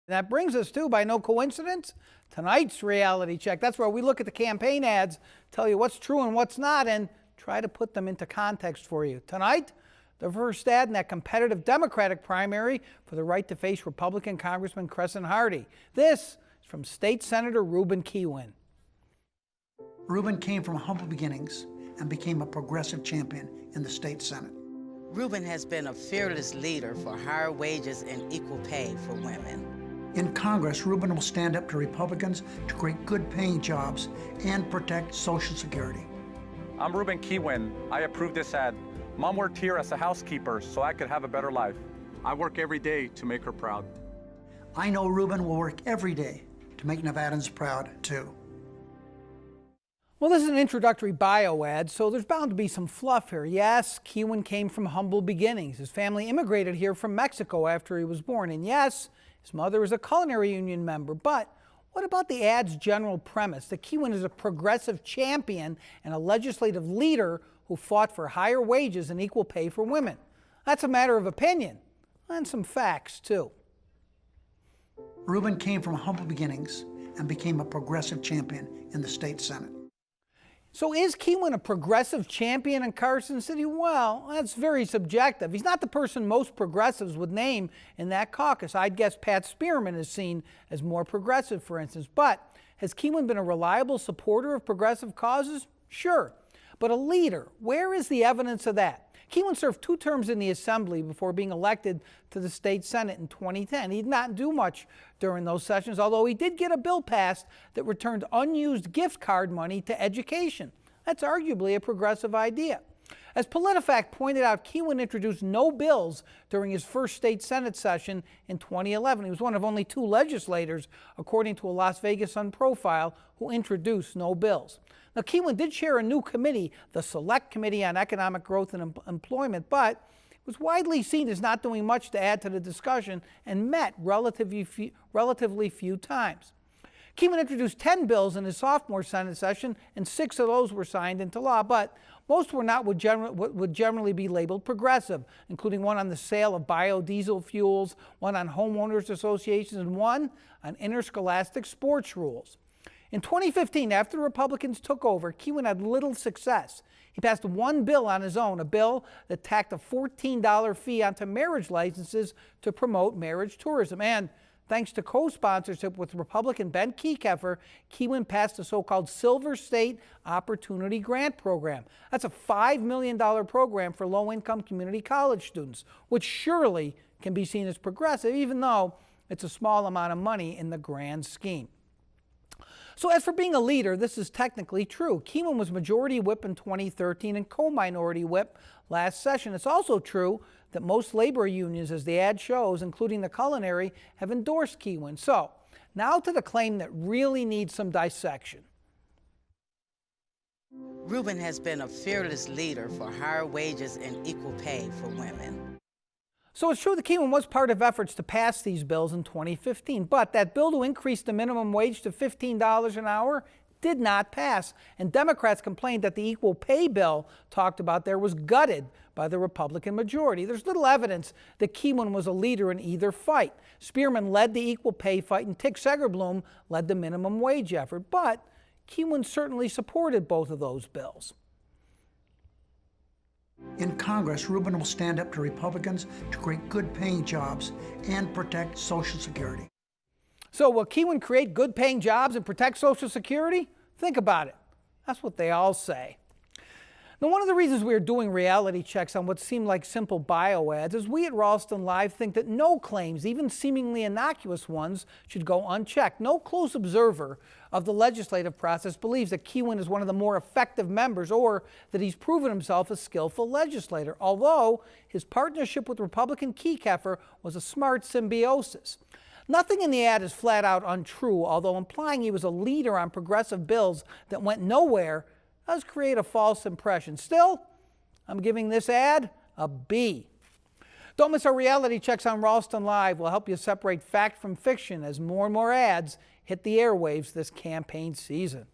That brings us to, by no coincidence, tonight's reality check. That's where we look at the campaign ads, tell you what's true and what's not, and try to put them into context for you. Tonight, the first ad in that competitive Democratic primary for the right to face Republican Congressman Crescent Hardy. This is from State Senator Ruben Kihuen. Ruben came from humble beginnings and became a progressive champion in the state Senate. Ruben has been a fearless leader for higher wages and equal pay for women. In Congress, Ruben will stand up to Republicans to create good-paying jobs and protect Social Security. I'm Ruben Kihuen. I approve this ad. Mom worked here as a housekeeper so I could have a better life. I work every day to make her proud. I know Ruben will work every day to make Nevadans proud, too. Well, this is an introductory bio ad, so there's bound to be some fluff here. Yes, Kihuen came from humble beginnings. His family immigrated here from Mexico after he was born. And yes, his mother was a culinary union member. But what about the ad's general premise? That Kihuen is a progressive champion and a legislative leader who fought for higher wages and equal pay for women. That's a matter of opinion and some facts, too. Ruben came from humble beginnings and became a progressive champion in the state Senate. So is Kihuen a progressive champion in Carson City? Well, that's very subjective. He's not the person most progressives would name in that caucus. I'd guess Pat Spearman is seen as more progressive, for instance. But has Kihuen been a reliable supporter of progressive causes? Sure. But a leader, where is the evidence of that? Kihuen served 2 terms in the Assembly before being elected to the state Senate in 2010. He did not do much during those sessions, although he did get a bill passed that returned unused gift card money to education. That's arguably a progressive idea. As PolitiFact pointed out, Kihuen introduced no bills during his first state Senate session in 2011. He was one of only 2 legislators, according to a Las Vegas Sun profile, who introduced no bills. Now, Kihuen did chair a new committee, the Select Committee on Economic Growth and Employment, but was widely seen as not doing much to add to the discussion and met relatively few times. Kihuen introduced 10 bills in his sophomore Senate session, and 6 of those were signed into law, but most were not what would generally be labeled progressive, including one on the sale of biodiesel fuels, one on homeowners associations, and one on interscholastic sports rules. In 2015, after the Republicans took over, Kihuen had little success. He passed one bill on his own, a bill that tacked a $14 fee onto marriage licenses to promote marriage tourism. And thanks to co-sponsorship with Republican Ben Kekeffer, Kihuen passed the so-called Silver State Opportunity Grant Program. That's a $5 million program for low-income community college students, which surely can be seen as progressive, even though it's a small amount of money in the grand scheme. So as for being a leader, this is technically true. Kihuen was majority whip in 2013 and co-minority whip last session. It's also true that most labor unions, as the ad shows, including the culinary, have endorsed Kihuen. So now to the claim that really needs some dissection. Ruben has been a fearless leader for higher wages and equal pay for women. So it's true that Kihuen was part of efforts to pass these bills in 2015, but that bill to increase the minimum wage to $15 an hour did not pass, and Democrats complained that the equal pay bill talked about there was gutted by the Republican majority. There's little evidence that Kihuen was a leader in either fight. Spearman led the equal pay fight, and Tick Segerblum led the minimum wage effort, but Kihuen certainly supported both of those bills. In Congress, Ruben will stand up to Republicans to create good-paying jobs and protect Social Security. So will Kihuen create good-paying jobs and protect Social Security? Think about it. That's what they all say. Now, one of the reasons we are doing reality checks on what seem like simple bio ads is we at Ralston Live think that no claims, even seemingly innocuous ones, should go unchecked. No close observer of the legislative process believes that Kihuen is one of the more effective members or that he's proven himself a skillful legislator, although his partnership with Republican Kekeffer was a smart symbiosis. Nothing in the ad is flat out untrue, although implying he was a leader on progressive bills that went nowhere does create a false impression. Still, I'm giving this ad a B. Don't miss our reality checks on Ralston Live. We'll help you separate fact from fiction as more and more ads hit the airwaves this campaign season.